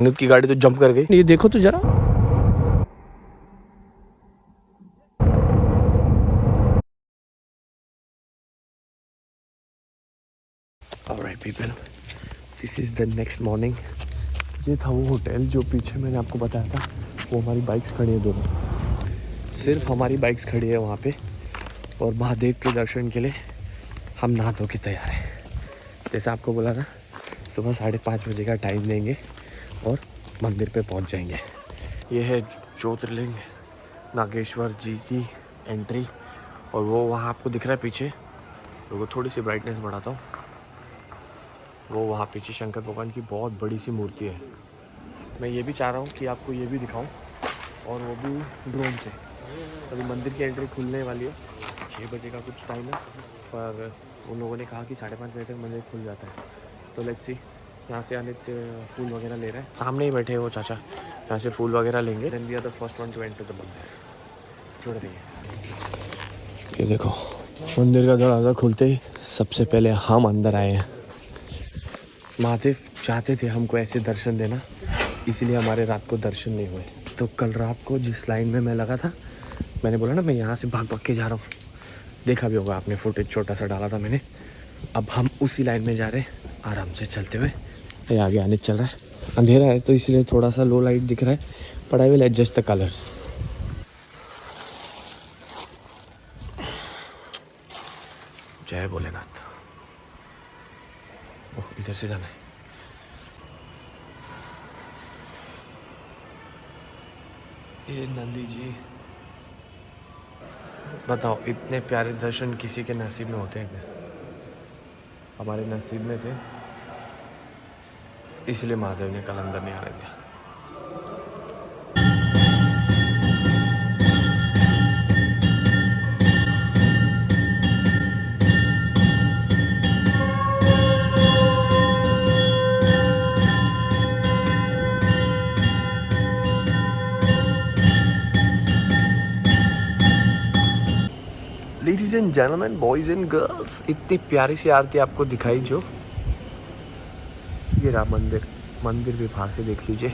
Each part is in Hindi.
अनित की गाड़ी तो जंप कर गई। ये देखो तो जरा, alright people, this is the next morning. ये था वो होटल जो पीछे मैंने आपको बताया था। वो हमारी बाइक्स खड़ी है दोनों, सिर्फ हमारी बाइक्स खड़ी है वहाँ पे। और महादेव के दर्शन के लिए हम नहा धो के तैयार हैं। जैसे आपको बोला था, सुबह 5:30 बजे का टाइम लेंगे और मंदिर पे पहुँच जाएंगे। ये है ज्योतिर्लिंग नागेश्वर जी की एंट्री। और वो वहाँ आपको दिख रहा है पीछे, तो थोड़ी सी ब्राइटनेस बढ़ाता हूँ। वो वहाँ पीछे शंकर भगवान की बहुत बड़ी सी मूर्ति है। मैं ये भी चाह रहा हूँ कि आपको ये भी दिखाऊं, और वो भी ड्रोन से। अभी मंदिर की एंट्री खुलने वाली है, 6 बजे का कुछ टाइम है, पर उन लोगों ने कहा कि 5:30 बजे तक मंदिर खुल जाता है। तो लेट्स सी। यहाँ से अनित फूल वगैरह ले रहे हैं, सामने ही बैठे हैं वो चाचा, यहाँ से फूल वगैरह लेंगे। Then we are the first one to enter the mandir. छोड़ देंगे। ये देखो, मंदिर का दरवाज़ा खुलते ही सबसे पहले हम अंदर आए हैं। महादेव चाहते थे हमको ऐसे दर्शन देना, इसीलिए हमारे रात को दर्शन नहीं हुए। तो कल रात को जिस लाइन में मैं लगा था, मैंने बोला ना मैं यहाँ से भाग भाग के जा रहा हूँ, देखा भी होगा आपने, फुटेज छोटा सा डाला था मैंने। अब हम उसी लाइन में जा रहे हैं आराम से चलते हुए। ये आगे आने चल रहा है, अंधेरा है तो इसलिए थोड़ा सा लो लाइट दिख रहा है, but I will adjust the colours. जय भोलेनाथ। ओह, इधर से जाना है। ये नंदी जी, बताओ इतने प्यारे दर्शन किसी के नसीब में होते हैं क्या? हमारे नसीब में थे, इसलिए महादेव ने कल अंदर नहीं आने दिया। Ladies and gentleman, boys and girls, इतनी प्यारी सी आरती आपको दिखाई जो। ये रहा मंदिर, मंदिर भी बाहर से देख लीजिए,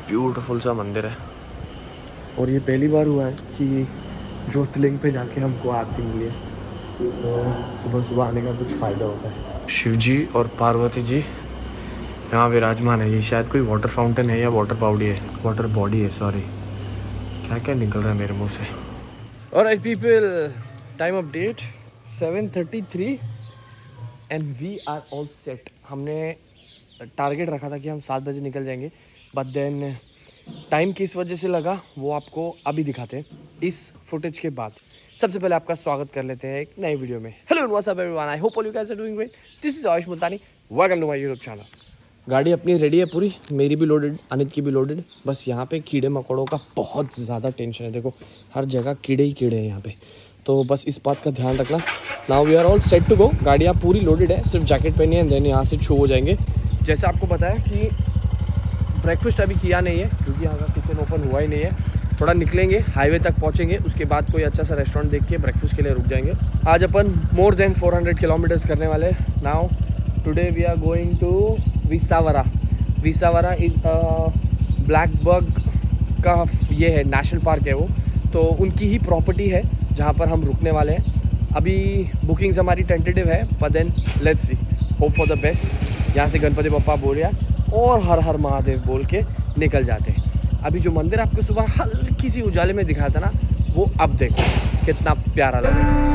ब्यूटीफुल सा मंदिर है। और ये पहली बार हुआ है कि ज्योतिर्लिंग पे जाके हमको आरती मिली है, तो सुबह सुबह आने का कुछ फ़ायदा होता है। शिव जी और पार्वती जी यहाँ विराजमान है। ये शायद कोई वाटर फाउंटेन है या वाटर बॉडी है, सॉरी। क्या क्या निकल रहा है मेरे मुंह से। Alright people, time update 7:33 and we are all set. हमने टारगेट रखा था कि हम 7 बजे निकल जाएंगे, बट देन टाइम किस वजह से लगा वो आपको अभी दिखाते हैं इस फुटेज के बाद। सबसे पहले आपका स्वागत कर लेते हैं एक नए वीडियो में। Hello what's up everyone, I hope all you guys are doing great. This is Ayush Multani, welcome to my YouTube channel. गाड़ी अपनी रेडी है पूरी, मेरी भी लोडेड, अनित की भी लोडेड। बस यहाँ पे कीड़े मकोड़ों का बहुत ज़्यादा टेंशन है। देखो हर जगह कीड़े ही कीड़े हैं यहाँ पे, तो बस इस बात का ध्यान रखना। Now we are all set to go. गाड़ियाँ पूरी लोडेड है, सिर्फ जैकेट पहनी है, देन यहाँ से छू हो जाएंगे। जैसे आपको बताया कि ब्रेकफास्ट अभी किया नहीं है क्योंकि यहाँ का किचन ओपन हुआ ही नहीं है। थोड़ा निकलेंगे, हाईवे तक पहुँचेंगे, उसके बाद कोई अच्छा सा रेस्टोरेंट देख के ब्रेकफास्ट के लिए रुक जाएंगे। आज अपन मोर देन 400 किलोमीटर्स करने वाले। Now today we are going to Visavara. Visavara is blackbuck का ये है, नेशनल पार्क है वो, तो उनकी ही प्रॉपर्टी है जहाँ पर हम रुकने वाले हैं। अभी बुकिंग्स हमारी टेंटेटिव है, पर then let's see, hope for the best. यहाँ से गणपति बप्पा बोलिया और हर हर महादेव बोल के निकल जाते हैं। अभी जो मंदिर आपको सुबह हल्की सी उजाले में दिखाया था ना, वो अब देखो कितना प्यारा लग रहा है।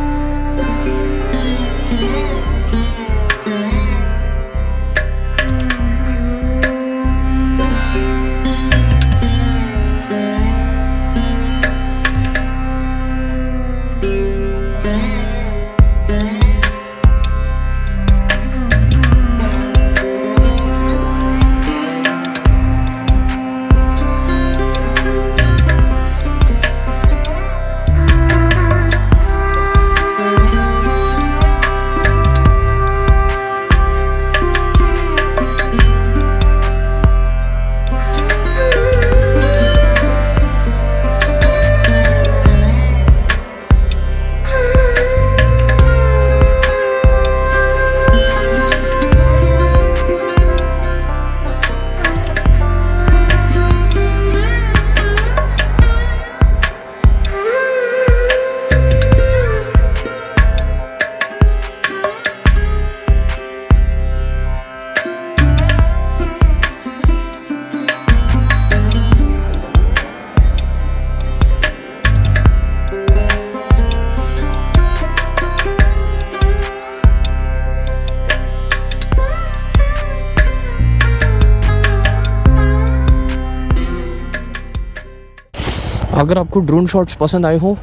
अगर आपको ड्रोन शॉट्स पसंद आए हो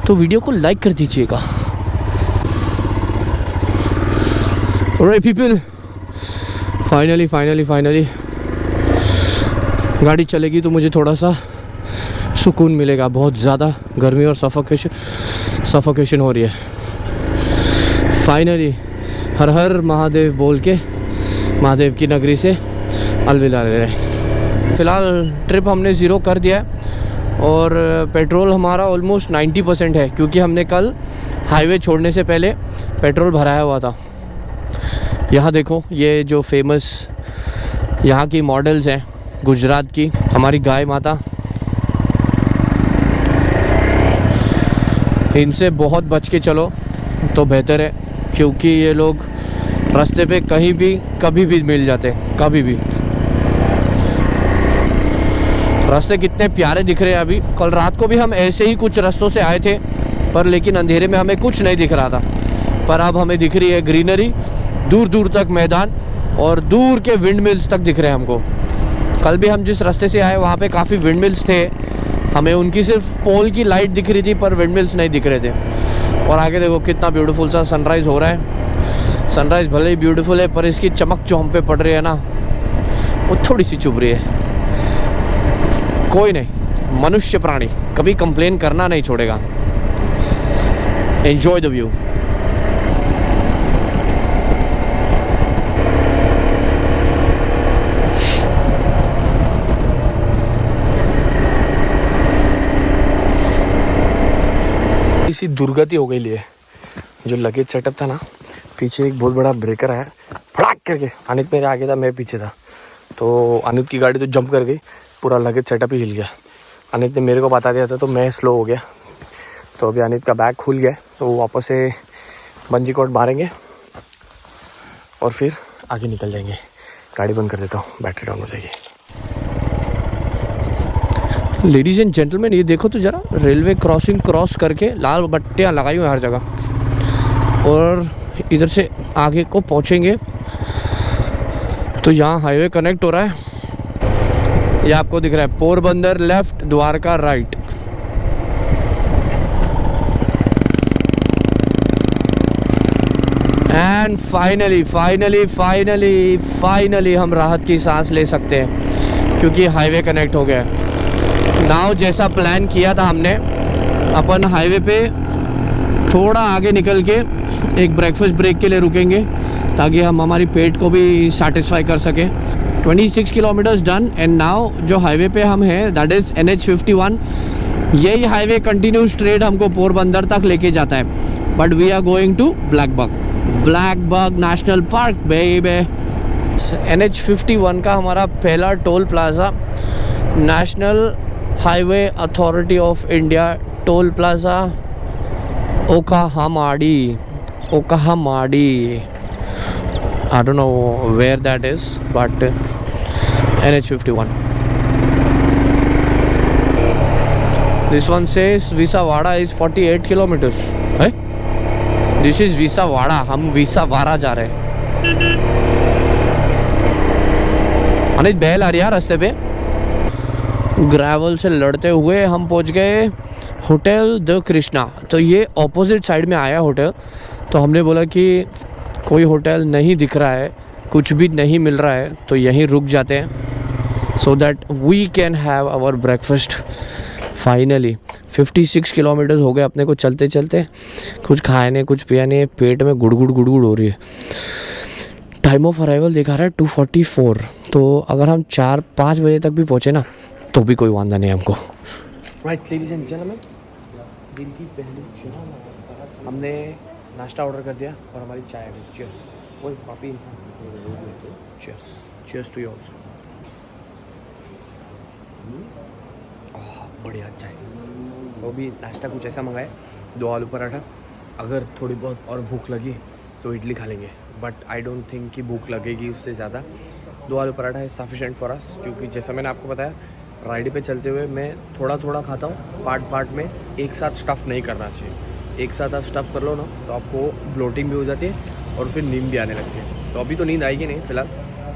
तो वीडियो को लाइक कर दीजिएगा। ऑलराइट पीपल, फाइनली गाड़ी चलेगी तो मुझे थोड़ा सा सुकून मिलेगा। बहुत ज़्यादा गर्मी और सफोकेशन हो रही है। फाइनली हर हर महादेव बोल के महादेव की नगरी से अलविदा ले रहे हैं। फ़िलहाल ट्रिप हमने ज़ीरो कर दिया है और पेट्रोल हमारा ऑलमोस्ट 90% है, क्योंकि हमने कल हाईवे छोड़ने से पहले पेट्रोल भराया हुआ था। यहाँ देखो, ये जो फेमस यहाँ की मॉडल्स हैं गुजरात की, हमारी गाय माता, इनसे बहुत बच के चलो तो बेहतर है, क्योंकि ये लोग रास्ते पे कहीं भी कभी भी मिल जाते हैं। कभी भी रास्ते कितने प्यारे दिख रहे हैं। अभी कल रात को भी हम ऐसे ही कुछ रास्तों से आए थे, पर लेकिन अंधेरे में हमें कुछ नहीं दिख रहा था, पर अब हमें दिख रही है ग्रीनरी, दूर दूर तक मैदान और दूर के विंड मिल्स तक दिख रहे हैं हमको। कल भी हम जिस रास्ते से आए वहाँ पे काफ़ी विंड मिल्स थे, हमें उनकी सिर्फ पोल की लाइट दिख रही थी, पर विंड मिल्स नहीं दिख रहे थे। और आगे देखो कितना ब्यूटीफुल सा सनराइज़ हो रहा है। सनराइज़ भले ही ब्यूटीफुल है, पर इसकी चमक जो हम पे पड़ रही है ना, वो थोड़ी सी चुभ रही है। कोई नहीं, मनुष्य प्राणी कभी कंप्लेन करना नहीं छोड़ेगा। Enjoy the view. इसी दुर्गति हो गई लिए, जो लगेज सेटअप था ना, पीछे एक बहुत बड़ा ब्रेकर आया, फड़ाक करके। अनित मेरे आगे था, मैं पीछे था, तो अनित की गाड़ी तो जंप कर गई, पूरा लगेज सेटअप ही हिल गया। अनित ने मेरे को बता दिया था तो मैं स्लो हो गया। तो अभी अनित का बैग खुल गया, तो वो वापस से बंजी कॉर्ड मारेंगे और फिर आगे निकल जाएंगे। गाड़ी बंद कर देता हूँ, बैटरी डाउन हो जाएगी। लेडीज़ एंड जेंटलमैन, ये देखो तो ज़रा, रेलवे क्रॉसिंग क्रॉस करके लाल बत्तियाँ लगाई हुई हर जगह, और इधर से आगे को पहुँचेंगे तो यहाँ हाईवे कनेक्ट हो रहा है। ये आपको दिख रहा है Porbandar left, Dwarka right. And finally हम राहत की सांस ले सकते हैं, क्योंकि हाईवे कनेक्ट हो गया है। नाउ जैसा प्लान किया था हमने, अपन हाईवे पे थोड़ा आगे निकल के एक ब्रेकफास्ट ब्रेक के लिए रुकेंगे, ताकि हम हमारी पेट को भी सेटिस्फाई कर सकें। 26 किलोमीटर्स डन, एंड नाउ जो हाईवे पे हम हैं, दैट इज़ NH51। यही हाईवे कंटिन्यू स्ट्रेट हमको पोरबंदर तक लेके जाता है, but we are going to blackbuck national park बेबे। NH51 का हमारा पहला toll plaza, national highway authority of India toll plaza ओकाहामाडी। I don't know where that is, but NH51. This one says Visawada is 48 kilometers. Hey? This is Visawada. हम विसावाड़ा जा रहे हैं। अनित बैल आ रही है रास्ते पे। ग्रेवल से लड़ते हुए हम पहुंच गए होटल द कृष्णा। तो ये ऑपोजिट साइड में आया होटल, तो हमने बोला कि कोई होटल नहीं दिख रहा है, कुछ भी नहीं मिल रहा है, तो यहीं रुक जाते हैं, so that we can have our breakfast. Finally 56 kilometre हो गए अपने को चलते चलते, कुछ खाए नहीं, कुछ पिया नहीं, पेट में गुड़गुड़ हो रही है। टाइम ऑफ अराइवल दिखा रहा है 2:44, तो अगर हम 4-5 बजे तक भी पहुँचे ना, तो भी कोई वांदा नहीं हमको। राइट लेडीज एंड जेंटलमैन, दिन की पहली चाय हमने नाश्ता ऑर्डर कर दिया और हमारी चाय आ गई। चीयर्स। ओए पापी इंसान, चीयर्स टू यू आल्सो। बढ़िया चाय। वो भी नाश्ता कुछ ऐसा मंगाए, 2 आलू पराठा। अगर थोड़ी बहुत और भूख लगी तो इडली खा लेंगे, बट आई डोंट थिंक कि भूख लगेगी उससे ज़्यादा। 2 आलू paratha is sufficient for us, क्योंकि जैसा मैंने आपको बताया, राइड पे चलते हुए मैं थोड़ा खाता हूँ, पार्ट में। एक साथ स्टफ़ नहीं करना चाहिए। एक साथ आप स्टफ़ कर लो ना, तो आपको ब्लोटिंग भी हो जाती है और फिर नींद भी आने लगती है। तो अभी तो नींद आएगी नहीं फिलहाल।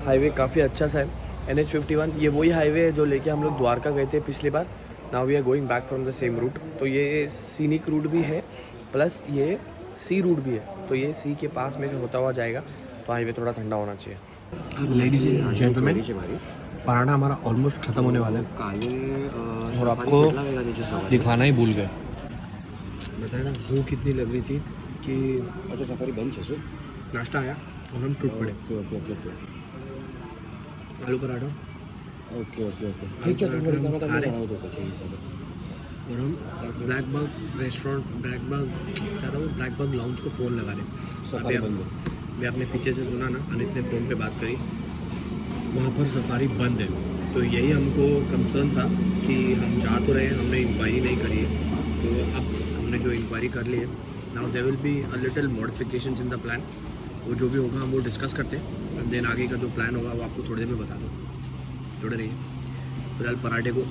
हाईवे काफ़ी अच्छा सा है, NH51। ये वही हाईवे है जो लेके हम लोग द्वारका गए थे पिछली बार, now we are going back from the same route. तो ये सीनिक रूट भी है प्लस ये सी रूट भी है, तो ये सी के पास में जो होता हुआ जाएगा, तो हाईवे थोड़ा ठंडा होना चाहिए। लेडीज एंड जेंटलमैन, पराठा हमारा ऑलमोस्ट ख़त्म होने वाला है और आपको दिखाना ही भूल गए। बताया ना भूख कितनी लग रही थी कि अच्छा सफारी बंद है सर, नाश्ता आया और हम टूट पड़े। ओके आलू पराठा ओके ठीक है, तो और हम black bug restaurant black bug lounge को फ़ोन लगा रहे। सफारी बंद है। मैं अपने पीछे से सुना ना, अनित ने फ़ोन पे बात करी, वहाँ पर सफारी बंद है। तो यही हमको कंसर्न था कि हम जा तो रहे हैं, हमने इंक्वायरी नहीं करी है। तो अब हमने जो इंक्वायरी कर ली है, now there will be a little modifications in the plan. वो जो भी होगा हम वो डिस्कस करते हैं, देन आगे का जो प्लान होगा वो आपको थोड़ी देर में बता दूँ। जुड़े रहिए। फिलहाल पराठे को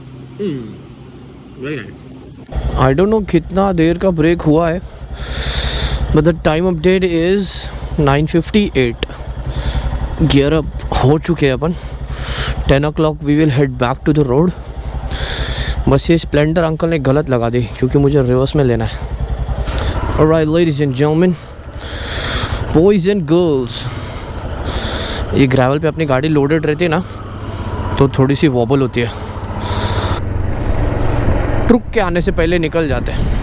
आई डोंट नो कितना देर का ब्रेक हुआ है, but the time update is 9:58। Gear up हो चुके हैं अपन। 10 o'clock we will head back to the road. बस ये स्प्लेंडर अंकल ने गलत लगा दी क्योंकि मुझे रिवर्स में लेना है। Alright ladies and gentleman, boys and girls, ये ग्रैवल पे अपनी गाड़ी लोडेड रहती है ना, तो थोड़ी सी वॉबल होती है। ट्रुक के आने से पहले निकल जाते हैं।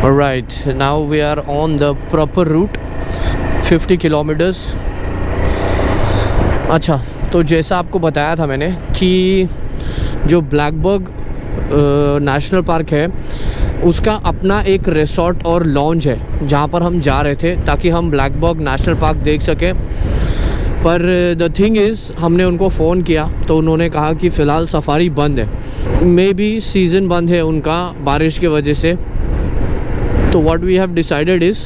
Alright, now we are on the proper route, 50 kilometers। अच्छा, तो जैसा आपको बताया था मैंने कि जो ब्लैकबक नेशनल पार्क है उसका अपना एक रिसोर्ट और लॉन्ज है जहाँ पर हम जा रहे थे ताकि हम ब्लैकबक नेशनल पार्क देख सकें। पर द थिंग इज़, हमने उनको फ़ोन किया तो उन्होंने कहा कि फ़िलहाल सफारी बंद है, मे बी सीज़न बंद है उनका बारिश की वजह से। तो what we have decided is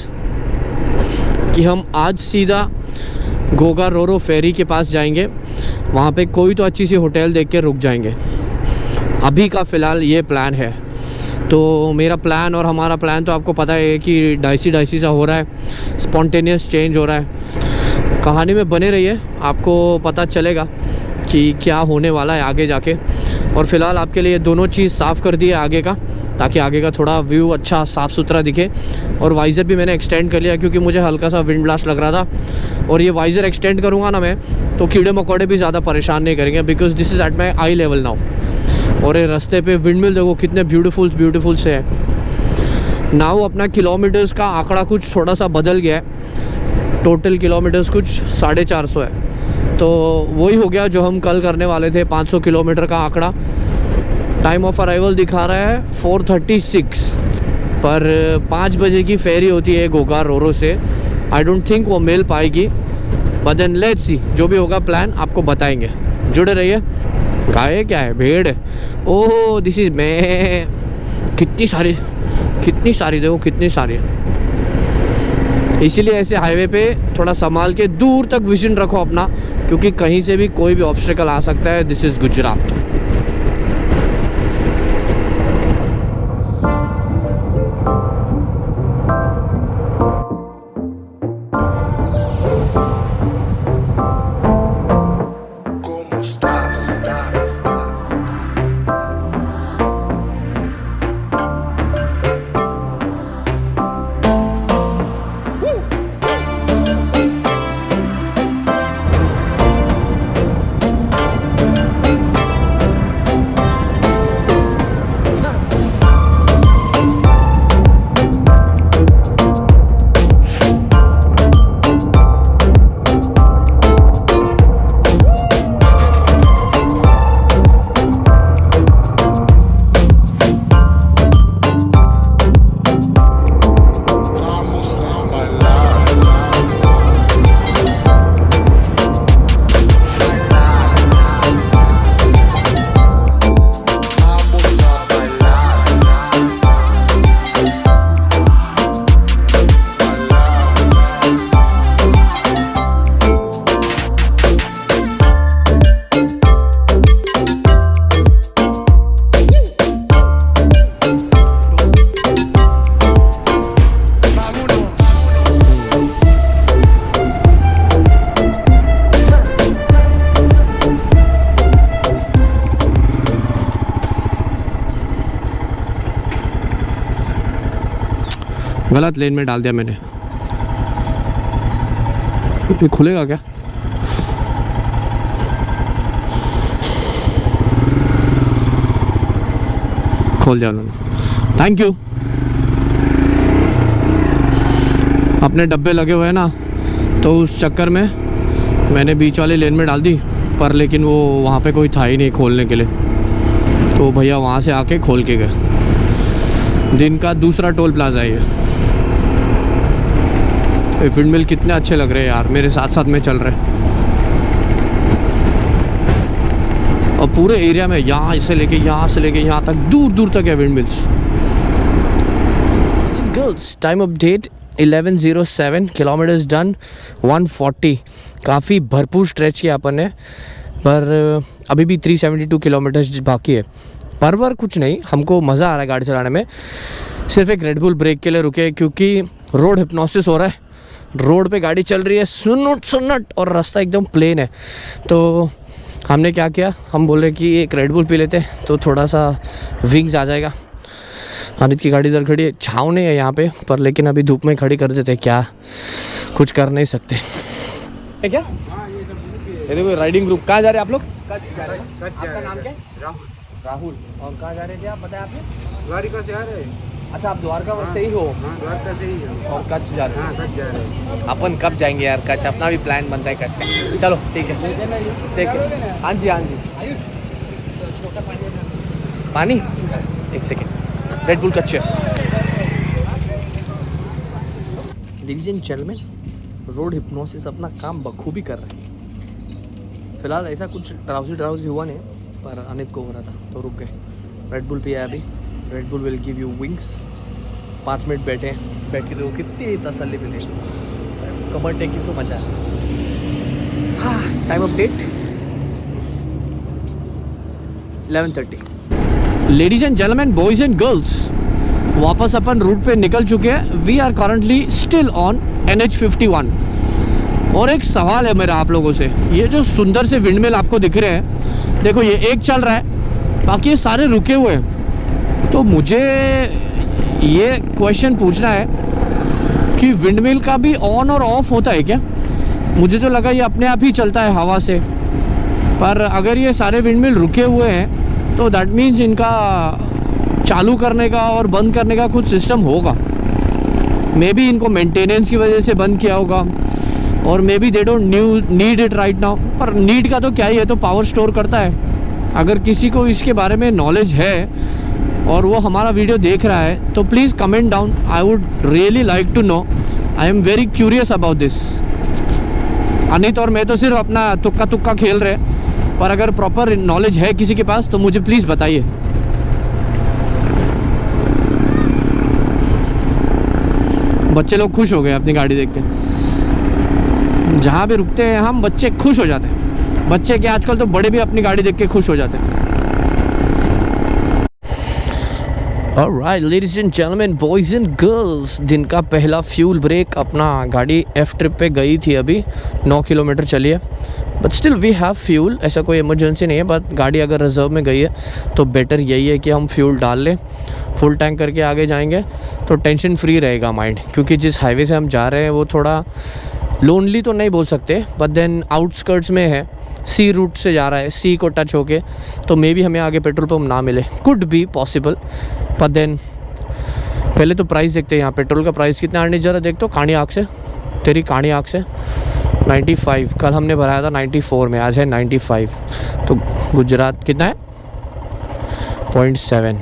कि हम आज सीधा गोगा रोरो फेरी के पास जाएंगे, वहाँ पे कोई तो अच्छी सी होटल देख के रुक जाएंगे। अभी का फ़िलहाल ये प्लान है। तो मेरा प्लान और हमारा प्लान तो आपको पता है कि डाइसी सा हो रहा है, स्पॉन्टेनियस चेंज हो रहा है। कहानी में बने रहिए, आपको पता चलेगा कि क्या होने वाला है आगे जाके। और फ़िलहाल आपके लिए दोनों चीज़ साफ़ कर दी है आगे का, ताकि आगे का थोड़ा व्यू अच्छा साफ़ सुथरा दिखे। और वाइज़र भी मैंने एक्सटेंड कर लिया क्योंकि मुझे हल्का सा विंड ब्लास्ट लग रहा था। और ये वाइज़र एक्सटेंड करूँगा ना मैं, तो कीड़े मकोड़े भी ज़्यादा परेशान नहीं करेंगे, because this is at my I level now. और ये रास्ते पे विंडमिल देखो कितने ब्यूटीफुल से है। नाउ अपना किलोमीटर्स का आंकड़ा कुछ थोड़ा सा बदल गया है, टोटल किलोमीटर्स कुछ 450 है। तो वही हो गया जो हम कल करने वाले थे, 500 किलोमीटर का आंकड़ा। टाइम ऑफ अराइवल दिखा रहा है 4:36, पर 5 बजे की फेरी होती है गोगा रोरो से। आई डोंट थिंक वो मिल पाएगी, बट देन लेट्स सी, जो भी होगा प्लान आपको बताएंगे। जुड़े रहिए। गाय क्या है, भेड़ है। ओह दिस इज मैं, कितनी सारी देखो, कितनी सारी है। इसीलिए ऐसे हाईवे पे थोड़ा संभाल के दूर तक विजन रखो अपना, क्योंकि कहीं से भी कोई भी ऑब्स्टेकल आ सकता है। This is Gujarat. गलत लेन में डाल दिया मैंने। ये खुलेगा क्या? खोल दिया उन्होंने, थैंक यू। अपने डब्बे लगे हुए हैं ना, तो उस चक्कर में मैंने बीच वाले लेन में डाल दी, पर लेकिन वो वहाँ पे कोई था ही नहीं खोलने के लिए, तो भैया वहाँ से आके खोल के गए। दिन का दूसरा टोल प्लाजा है ये। विंड मिल कितने अच्छे लग रहे हैं यार, मेरे साथ साथ में चल रहे हैं। और पूरे एरिया में यहाँ से लेके यहाँ तक दूर दूर तक है wind mills. Girls time update 11:07, kilometres done 140। काफ़ी भरपूर स्ट्रेच किया अपन ने, पर अभी भी 372 किलोमीटर्स बाकी है। पर कुछ नहीं, हमको मज़ा आ रहा है गाड़ी चलाने में। सिर्फ एक रेड बुल ब्रेक के लिए रुके क्योंकि रोड हिप्नोसिस हो रहा है। रोड पे गाड़ी चल रही है सुन्नट और रास्ता एकदम प्लेन है, तो हमने क्या किया, हम बोले कि एक रेड बुल पी लेते तो थोड़ा सा विंग्स आ जाएगा। अनित की गाड़ी इधर खड़ी है, छाँव नहीं है यहाँ पे, पर लेकिन अभी धूप में खड़ी कर देते, क्या कुछ कर नहीं सकते। है क्या ये देखो राइडिंग ग्रुप। कहाँ जा रहे हैं आप लोग? आपका नाम क्या है? राहुल। और कहाँ जा रहे थे आप, बताया आपने? द्वारिका से आ रहे हैं। अच्छा, आप द्वारका से ही हो? हाँ, द्वारका से ही है। और कच्छ जा रहे हैं? हाँ, कच्छ जा रहे हैं। अपन कब जाएंगे यार कच्छ? अपना भी प्लान बनता है कच्छ का। चलो ठीक है, ठीक है। हाँ जी हाँ जी। पानी एक सेकेंड। रेड बुल का chase. Ladies and gentleman, road hypnosis अपना काम बखूबी कर रहे हैं। फिलहाल ऐसा कुछ ड्राउजी हुआ नहीं, पर अनित को हो रहा था तो रुक गए। रेड बुल पिया अभी। Red bull will give you wings. 5 minute बैठ के तो कितनी तसल्ली मिलेगी। कमर टेकिंग तो मजा है। हाँ, time update 11:30। Ladies and gentleman, boys and girls, वापस अपन रूट पे निकल चुके हैं। We are currently still on NH51। और एक सवाल है मेरा आप लोगों से, ये जो सुंदर से विंडमिल आपको दिख रहे हैं, देखो ये एक चल रहा है, बाकी ये सारे रुके हुए हैं। तो मुझे ये क्वेश्चन पूछना है कि विंडमिल का भी ऑन और ऑफ होता है क्या? मुझे तो लगा ये अपने आप ही चलता है हवा से, पर अगर ये सारे विंडमिल रुके हुए हैं तो दैट मीन्स इनका चालू करने का और बंद करने का कुछ सिस्टम होगा। मे बी इनको मेंटेनेंस की वजह से बंद किया होगा, और may be they don't need it right now. पर नीड का तो क्या ही है, तो पावर स्टोर करता है। अगर किसी को इसके बारे में नॉलेज है और वो हमारा वीडियो देख रहा है तो please comment down. I would really like to know. I am very curious about this. Anit और मैं तो सिर्फ अपना तुक्का खेल रहे, पर अगर प्रॉपर नॉलेज है किसी के पास तो मुझे प्लीज़ बताइए। बच्चे लोग खुश हो गए अपनी गाड़ी देखते। जहाँ भी रुकते हैं हम, बच्चे खुश हो जाते हैं। बच्चे के आजकल तो बड़े भी अपनी गाड़ी देख के खुश हो जाते हैं। Alright, ladies and gentlemen, boys and girls, दिन का पहला फ्यूल ब्रेक। अपना गाड़ी F ट्रिप पे गई थी, अभी 9 किलोमीटर चली है, but still we have fuel. ऐसा कोई इमरजेंसी नहीं है, बट गाड़ी अगर रिजर्व में गई है तो बेटर यही है कि हम फ्यूल डाल लें, फुल टैंक करके आगे जाएंगे तो टेंशन फ्री रहेगा माइंड। क्योंकि जिस हाईवे से हम जा रहे हैं वो थोड़ा लोनली तो नहीं बोल सकते, बट देन आउटस्कर्ट्स में है, सी रूट से जा रहा है, सी को टच होके, तो मे बी हमें आगे पेट्रोल पंप ना मिले, कुड बी पॉसिबल। पर देन पहले तो प्राइस देखते हैं यहाँ पेट्रोल का प्राइस कितना आने जरा देख तो कानी आँख से, तेरी कानी आँख से 95। कल हमने भराया था 94 में, आज है 95। तो गुजरात कितना है 0.7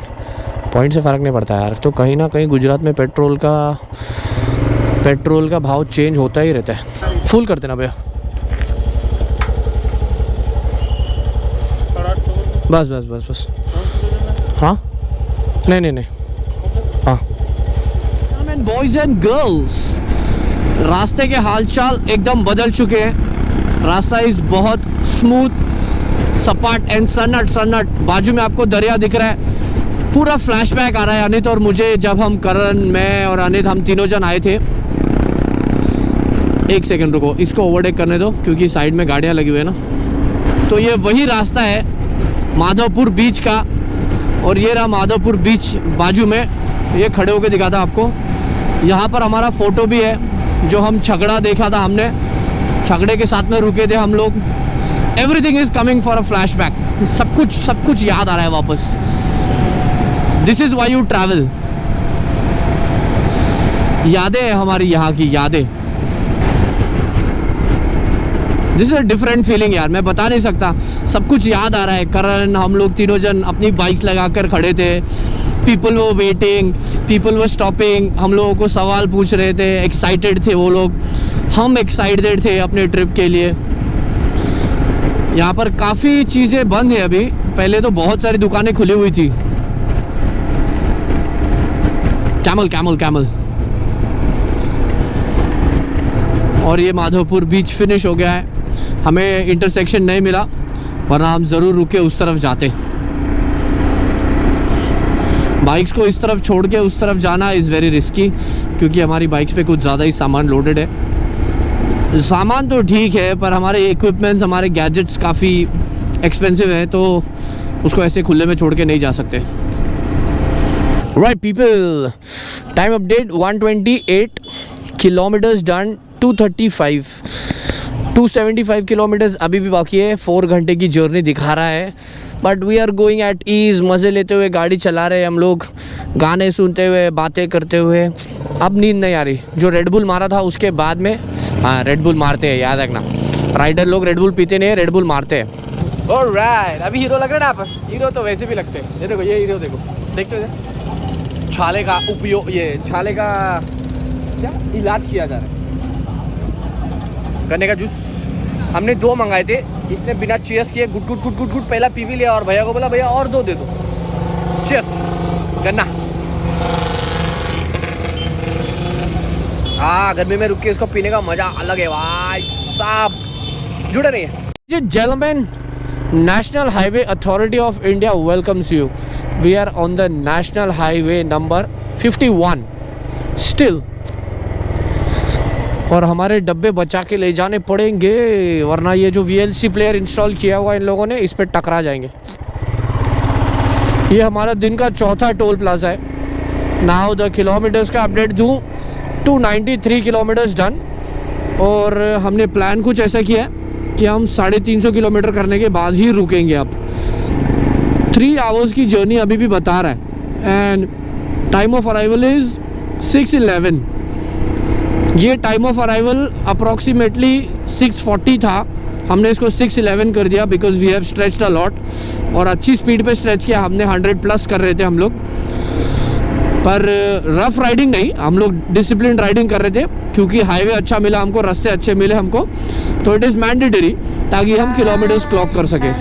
पॉइंट से फ़र्क नहीं पड़ता यार। तो कहीं ना कहीं गुजरात में पेट्रोल का भाव चेंज होता ही रहता है। फुल कर देना भैया, बस। हाँ नहीं हाँ। बॉयज एंड गर्ल्स, रास्ते के हालचाल एकदम बदल चुके हैं। रास्ता इस बहुत स्मूथ, सपाट एंड सन्नट। बाजू में आपको दरिया दिख रहा है। पूरा फ्लैशबैक आ रहा है अनित और मुझे, जब हम करण, मैं और अनित, हम तीनों जन आए थे। एक सेकंड रुको, इसको ओवरटेक करने दो क्योंकि साइड में गाड़ियाँ लगी हुई है ना। तो ये वही रास्ता है माधवपुर बीच का, और ये रहा माधवपुर बीच बाजू में। ये खड़े होके दिखाता आपको, यहाँ पर हमारा फ़ोटो भी है, जो हम झगड़ा देखा था हमने, झगड़े के साथ में रुके थे हम लोग। Everything is coming for a flashback. सब कुछ याद आ रहा है वापस। This is why you travel. यादें हैं हमारी यहाँ की, यादें। This is a different feeling यार, मैं बता नहीं सकता। सब कुछ याद आ रहा है। करण, हम लोग तीनों जन अपनी बाइक्स लगा कर खड़े थे। पीपल वो वेटिंग, पीपल वो स्टॉपिंग, हम लोगों को सवाल पूछ रहे थे, एक्साइटेड थे वो लोग, हम एक्साइटेड थे अपने ट्रिप के लिए। यहाँ पर काफ़ी चीज़ें बंद है अभी, पहले तो बहुत सारी दुकानें खुली हुई थी। Camel camel camel. और ये माधवपुर बीच फिनिश हो गया है। हमें इंटरसेक्शन नहीं मिला, वरना हम ज़रूर रुके उस तरफ जाते। बाइक्स को इस तरफ छोड़ के उस तरफ जाना इज़ वेरी रिस्की, क्योंकि हमारी बाइक्स पे कुछ ज़्यादा ही सामान लोडेड है। सामान तो ठीक है, पर हमारे इक्विपमेंट्स, हमारे गैजेट्स काफ़ी एक्सपेंसिव हैं, तो उसको ऐसे खुले में छोड़ के नहीं जा सकते। Right people, time update 128 kilometres done, 275 kilometres अभी भी बाकी है। 4 घंटे की जर्नी दिखा रहा है, but we are going at ease. मज़े लेते हुए गाड़ी चला रहे हैं हम लोग, गाने सुनते हुए, बातें करते हुए। अब नींद नहीं आ रही। जो रेडबुल मारा था उसके बाद में, हाँ रेडबुल मारते हैं, याद रखना। राइडर लोग रेडबुल पीते नहीं है, रेडबुल मारते हैं। ऑलराइट, अभी हीरो लग रहा है ना आप? हीरो तो वैसे भी लगते हैं। ये देखो, ये हीरो देखो, देखते हो छाले का उपयोग, ये छाले का क्या इलाज किया जा रहा है। गन्ने का जूस हमने 2 मंगाए थे। इसने बिना चीयर्स किए गुट गुट गुट गुट गुट पहला पी भी लिया, और भैया को बोला भैया और 2 दे दो। चीयर्स गन्ना। हाँ, गर्मी में रुक के इसको पीने का मजा अलग है भाई साहब। जुड़े रहिए। Gentlemen, National Highway Authority of India welcomes you. We are on the National Highway number 51 still. और हमारे डब्बे बचा के ले जाने पड़ेंगे, वरना ये जो VLC प्लेयर इंस्टॉल किया हुआ इन लोगों ने, इस पर टकरा जाएंगे। ये हमारा दिन का चौथा टोल प्लाजा है। नाउ द किलोमीटर्स का अपडेट दूँ, 293 किलोमीटर्स डन। और हमने प्लान कुछ ऐसा किया कि हम 350 किलोमीटर करने के बाद ही रुकेंगे। अब 3 आवर्स की जर्नी अभी भी बता रहा है, and time of arrival is 6:11। ये टाइम ऑफ अराइवल अप्रॉक्सीमेटली 6:40 था, हमने इसको 6:11 कर दिया, because we have stretched a lot. और अच्छी स्पीड पे स्ट्रेच किया हमने, 100+ कर रहे थे हम लोग। पर रफ राइडिंग नहीं, हम लोग डिसिप्लिन राइडिंग कर रहे थे, क्योंकि हाईवे अच्छा मिला हमको, रास्ते अच्छे मिले हमको, तो इट इज़ मैंडेटरी, ताकि हम किलोमीटर्स क्लॉक कर सकें।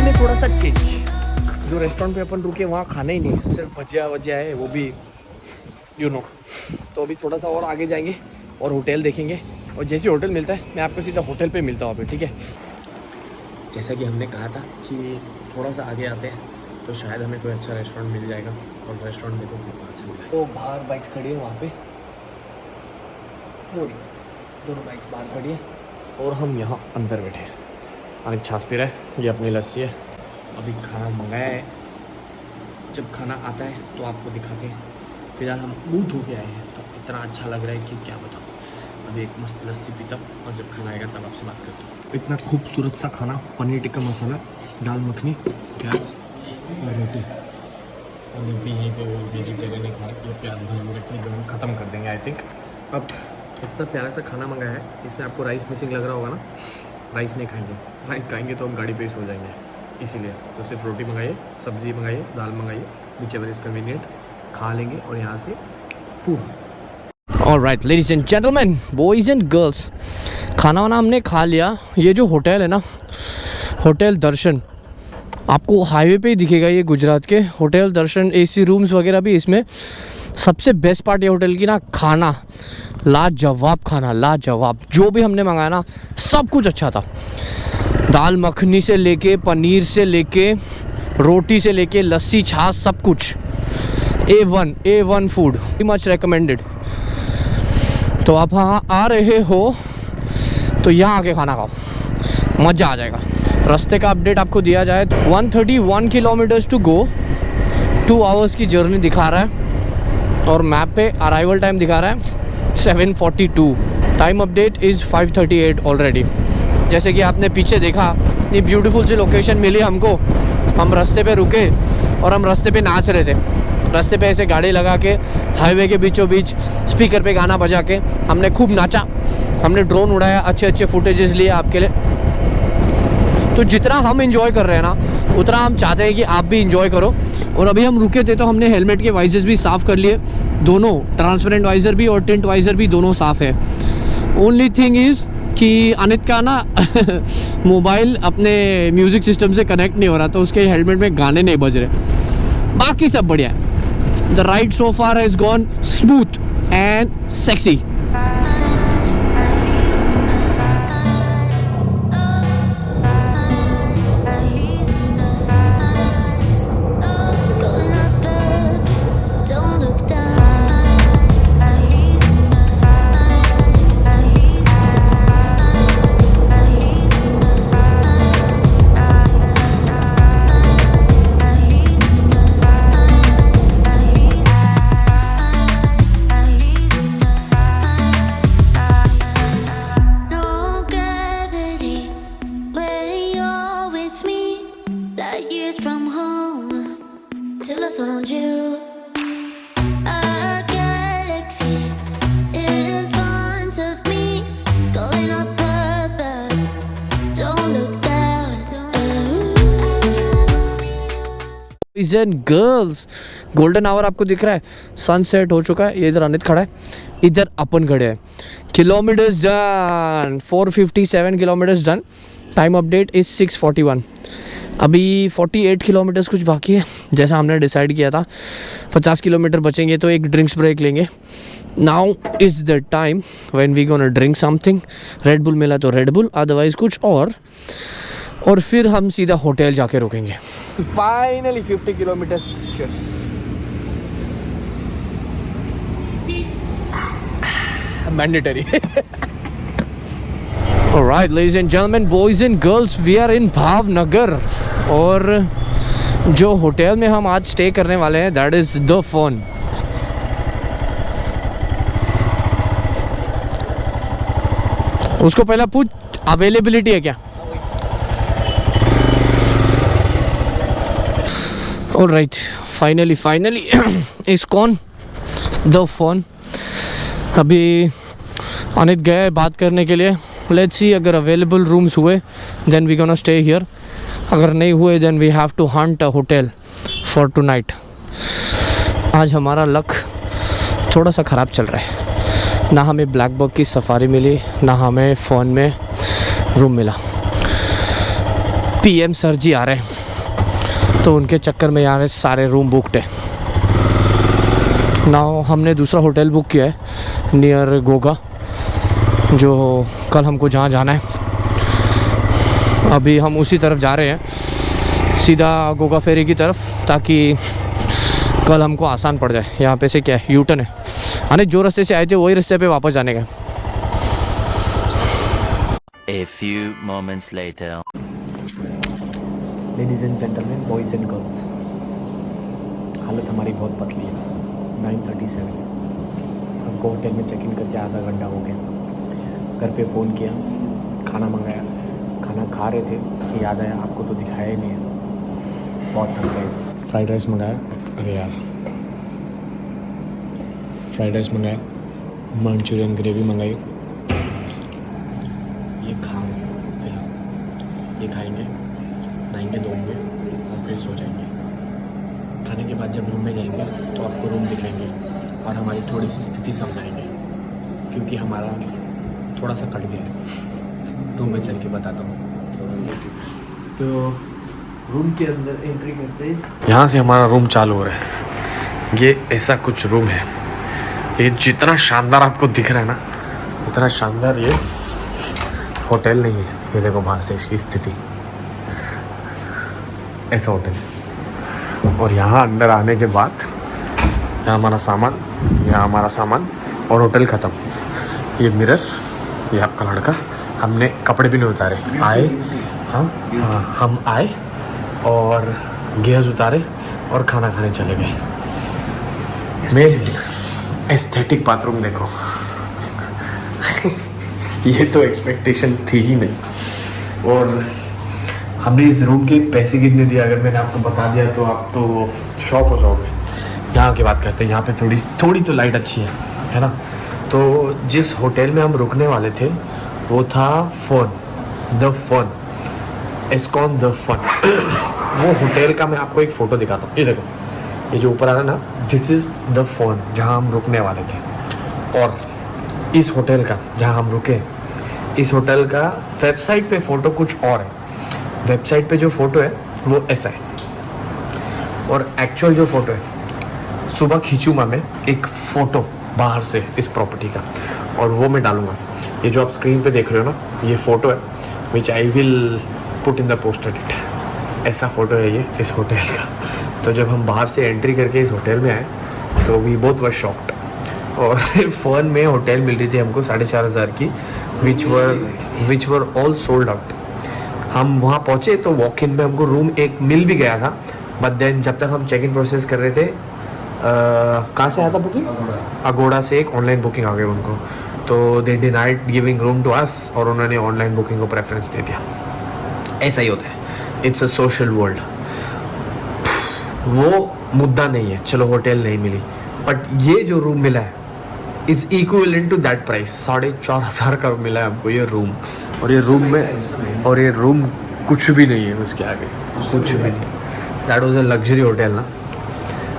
प्लान में थोड़ा सा चेंज। जो रेस्टोरेंट पे अपन रुके वहाँ खाना ही नहीं, सिर्फ भजिया वजिया है, वो भी तो अभी थोड़ा सा और आगे जाएंगे और होटल देखेंगे, और जैसे होटल मिलता है मैं आपको सीधा होटल पे मिलता हूँ अभी, ठीक है। जैसा कि हमने कहा था कि थोड़ा सा आगे आते हैं तो शायद हमें कोई अच्छा रेस्टोरेंट मिल जाएगा, और रेस्टोरेंट देखो कहाँ से मिला है। तो बाहर बाइक्स खड़ी है वहाँ पे, दोनों बाइक्स बाहर खड़ी है, और हम यहाँ अंदर बैठे हैं। अनित छाछ पी रहा है, ये अपनी लस्सी है। अभी खाना मंगाया है, जब खाना आता है तो आपको दिखाते हैं। फिलहाल हम मुँह धो के आए हैं तो इतना अच्छा लग रहा है कि क्या बताऊँ। अभी एक मस्त लस्सी पीता हूँ, और जब खाना आएगा तब आपसे बात करता हूँ। इतना खूबसूरत सा खाना, पनीर टिक्का मसाला, दाल मखनी, प्याज और रोटी। और भी यहीं पे वो वेजिटेरियन ही खाए, ये प्याज भर रखे जो हम ख़त्म कर देंगे आई थिंक। अब इतना प्यारा सा खाना मंगाया है, इसमें आपको राइस मिसिंग लग रहा होगा ना। राइस नहीं खाएंगे, राइस खाएंगे तो हम गाड़ी पे ही सो जाएंगे, इसीलिए तो सिर्फ रोटी मंगाइए, सब्ज़ी मंगाइए, दाल मंगाइए, whichever is convenient, खा लेंगे और यहाँ से पूरा। Alright ladies and gentleman, boys and girls, खाना वाना हमने खा लिया। ये जो होटल है ना, होटल दर्शन, आपको हाईवे पे ही दिखेगा ये गुजरात के। होटल दर्शन, एसी रूम्स वगैरह भी इसमें। सबसे बेस्ट पार्ट ये होटल की ना, खाना लाजवाब, खाना लाजवाब। जो भी हमने मंगाया ना सब कुछ अच्छा था। दाल मखनी से लेके, पनीर से लेके, रोटी से लेके, लस्सी, छाछ, सब कुछ A1 फूड, मच रिकमेंडेड। तो आप हाँ आ रहे हो तो यहाँ आके खाना खाओ, मज़ा आ जाएगा। रास्ते का अपडेट आपको दिया जाए तो 131 किलोमीटर्स टू गो, 2 आवर्स की जर्नी दिखा रहा है, और मैप पे अराइवल टाइम दिखा रहा है 7:42। Time update is 5:38 already. जैसे कि आपने पीछे देखा, ये ब्यूटीफुल सी लोकेशन मिली हमको। हम रास्ते पे रुके और हम रास्ते पे नाच रहे थे। रास्ते पे ऐसे गाड़ी लगा के हाईवे के बीचों बीच स्पीकर पे गाना बजा के हमने खूब नाचा। हमने ड्रोन उड़ाया, अच्छे अच्छे फुटेजेस लिए आपके लिए। तो जितना हम इंजॉय कर रहे हैं ना, उतना हम चाहते हैं कि आप भी इंजॉय करो। और अभी हम रुके थे तो हमने हेलमेट के वाइजर्स भी साफ़ कर लिए, दोनों ट्रांसपेरेंट वाइज़र भी और टिंट वाइज़र भी, दोनों साफ़ है। ओनली थिंग इज़ कि अनित का ना मोबाइल अपने म्यूज़िक सिस्टम से कनेक्ट नहीं हो रहा, तो उसके हेलमेट में गाने नहीं बज रहे। बाकी सब बढ़िया है। The ride so far has gone smooth and sexy. Boys and girls, golden hour आपको दिख रहा है, सनसेट हो चुका है। ये इधर अनित खड़ा है, इधर अपन खड़े हैं। Kilometres done, 457 kilometres done. Time update is 6:41। अभी 48 किलोमीटर्स कुछ बाकी है, जैसा हमने डिसाइड किया था। 50 किलोमीटर बचेंगे तो एक ड्रिंक्स ब्रेक लेंगे। Now is the time when we gonna drink something. Red Bull मिला तो रेड बुल, अदरवाइज कुछ और फिर हम सीधा होटल जाके रुकेंगे। Finally 50 kilometres. Mandatory. Alright, ladies and gentlemen, boys and girls, we are in Bhavnagar. और जो होटल में हम आज स्टे करने वाले हैं, that is the Fern। उसको पहला पूछ, अवेलेबिलिटी है क्या? Alright, finally is कौन the Fern। अभी अनित गए बात करने के लिए। लेट्स सी, अगर अवेलेबल रूम्स हुए then we gonna stay here, अगर नहीं हुए then we have to hunt a hotel for tonight. आज हमारा लक थोड़ा सा ख़राब चल रहा है, ना हमें ब्लैक बक की सफारी मिली, ना हमें फ़ोन में रूम मिला। PM सर जी आ रहे हैं, तो उनके चक्कर में यहाँ सारे रूम बुकड है। नाउ हमने दूसरा होटल बुक किया है नियर गोगा, जो कल हमको जहाँ जाना है। अभी हम उसी तरफ जा रहे हैं, सीधा गोगा फेरी की तरफ, ताकि कल हमको आसान पड़ जाए। यहाँ पे से क्या है, यूटर्न है, यानी जो रास्ते से आए थे वही रास्ते पे वापस जाने का। A few moments later. Ladies and gentleman, boys and girls, हालत हमारी बहुत पतली है। 9:37 हमको होटल में चेक इन करके आधा घंटा हो गया। घर पे फ़ोन किया, खाना मंगाया, खाना खा रहे थे, याद आया आपको तो दिखाया ही नहीं है, बहुत थक गए। फ्राइड राइस मंगाया, अरे यार फ्राइड राइस मंगाया, मंचूरियन ग्रेवी मंगाई, ये खा रहे हैं फिलहाल। ये खाएंगे, नहाएंगे, धोएंगे और फिर सो जाएंगे। खाने के बाद जब रूम में जाएंगे तो आपको रूम दिखाएंगे और हमारी थोड़ी सी स्थिति समझाएंगे, क्योंकि हमारा थोड़ा सा कट गया है। रूम में चल के बताता हूँ। तो रूम के अंदर एंट्री करते ही यहाँ से हमारा रूम चालू हो रहा है। ये ऐसा कुछ रूम है, ये जितना शानदार आपको दिख रहा है ना, उतना शानदार ये होटल नहीं है। ये देखो बाहर से इसकी स्थिति, ऐसा होटल। और यहाँ अंदर आने के बाद यहाँ हमारा सामान, यहाँ हमारा सामान और होटल ख़त्म। ये मिरर, ये आपका लड़का, हमने कपड़े भी नहीं उतारे, आए हम आए और गेयर्स उतारे और खाना खाने चले गए। मेन एस्थेटिक बाथरूम देखो। ये तो एक्सपेक्टेशन थी ही नहीं। और हमने इस रूम के पैसे कितने दिए, अगर मैंने आपको बता दिया तो आप तो शॉक हो जाओगे। यहाँ की बात करते हैं, यहाँ पे थोड़ी तो लाइट अच्छी है ना। तो जिस होटल में हम रुकने वाले थे वो था द फन, एस्कॉन द फन। वो होटल का मैं आपको एक फ़ोटो दिखाता हूँ। ये देखो, ये जो ऊपर आ रहा है ना, दिस इज़ द फन, जहाँ हम रुकने वाले थे। और इस होटल का जहाँ हम रुके, इस होटल का वेबसाइट पे फ़ोटो कुछ और है। वेबसाइट पे जो फ़ोटो है वो ऐसा है, और एक्चुअल जो फ़ोटो है, सुबह खींचूंगा मैं एक फ़ोटो बाहर से इस प्रॉपर्टी का, और वो मैं डालूँगा। ये जो आप स्क्रीन पे देख रहे हो ना, ये फ़ोटो है which I will put in the poster it. ऐसा फ़ोटो है ये इस होटल का। तो जब हम बाहर से एंट्री करके इस होटल में आए तो वी बोथ वर शॉक्ड। और फ़ोन में होटल मिल रही थी हमको 4,500 की, विच वर ऑल सोल्ड आउट। हम वहाँ पहुँचे तो वॉक इन में हमको रूम एक मिल भी गया था, बट देन जब तक हम चेक इन प्रोसेस कर रहे थे, कहाँ से आया था बुकिंग? अगोड़ा से एक ऑनलाइन बुकिंग आ गई उनको, तो they denied giving room to us, और उन्होंने ऑनलाइन बुकिंग को प्रेफरेंस दे दिया। ऐसा ही होता है, इट्स अ सोशल वर्ल्ड। वो मुद्दा नहीं है, चलो होटल नहीं मिली, बट ये जो रूम मिला है is equivalent to that price. 4,500 का मिला है हमको ये रूम। और ये रूम कुछ भी नहीं है उसके आगे, कुछ भी नहीं। That was a luxury hotel ना,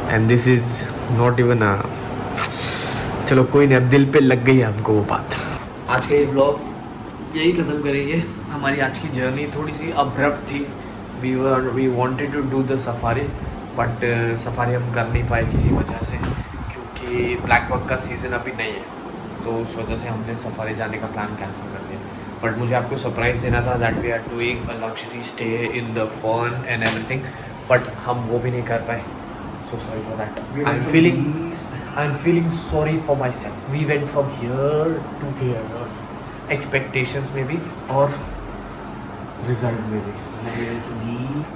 and this is not even a, चलो कोई नहीं, अब दिल पे लग गई है हमको वो बात। आज का ये ब्लॉग यही ख़त्म करेंगे। हमारी आज की जर्नी थोड़ी सी अब्रप्ट थी। We wanted to do the safari, but safari हम कर नहीं पाए किसी वजह से, क्योंकि ब्लैक बक का सीज़न अभी नहीं है, तो उस वजह से हमने सफारी जाने का प्लान कैंसिल कर दिया। बट मुझे आपको सरप्राइज़ देना था that we are doing a luxury stay in the fun and everything, but हम वो भी नहीं कर पाए। So sorry for that. I am feeling sorry for myself. We went from here to here, expectations में भी और रिजल्ट में भी।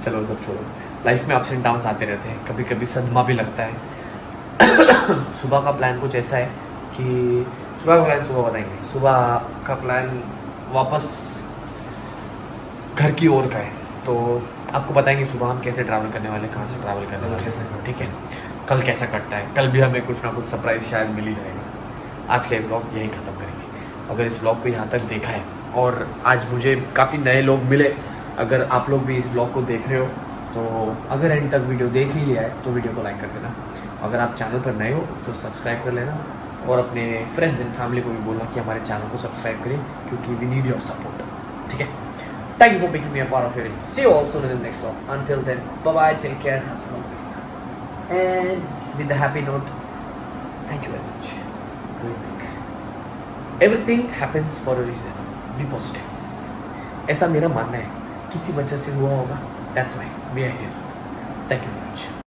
चलो सब छोड़ो, लाइफ में अप्स एंड डाउन्स आते रहते हैं, कभी कभी सदमा भी लगता है। सुबह का प्लान कुछ ऐसा है कि सुबह बताएंगे। सुबह का प्लान वापस घर की ओर का है, तो आपको बताएंगे सुबह हम कैसे ट्रैवल करने वाले, कहाँ से ट्रैवल करने वाले, ठीक है। कल कैसा कटता है, कल भी हमें कुछ ना कुछ सरप्राइज शायद मिल ही जाएगा। आज का ये ब्लॉग यहीं ख़त्म करेंगे। अगर इस ब्लॉग को यहाँ तक देखा है, और आज मुझे काफ़ी नए लोग मिले, अगर आप लोग भी इस ब्लॉग को देख रहे हो तो अगर एंड तक वीडियो देख ही लिया है तो वीडियो को लाइक कर देना। अगर आप चैनल पर नए हो तो सब्सक्राइब कर लेना, और अपने फ्रेंड्स एंड फैमिली को भी बोलना कि हमारे चैनल को सब्सक्राइब करें, क्योंकि वी नीड योर सपोर्ट, ठीक है। Thank you for making me a part of your day. See you all soon in the next vlog. Until then, bye bye, take care, hasta la vista. And with the happy note, thank you very much. Going back. Everything happens for a reason. Be positive. ऐसा मेरा मानना है. किसी वजह से हुआ होगा. That's why we are here. Thank you very much.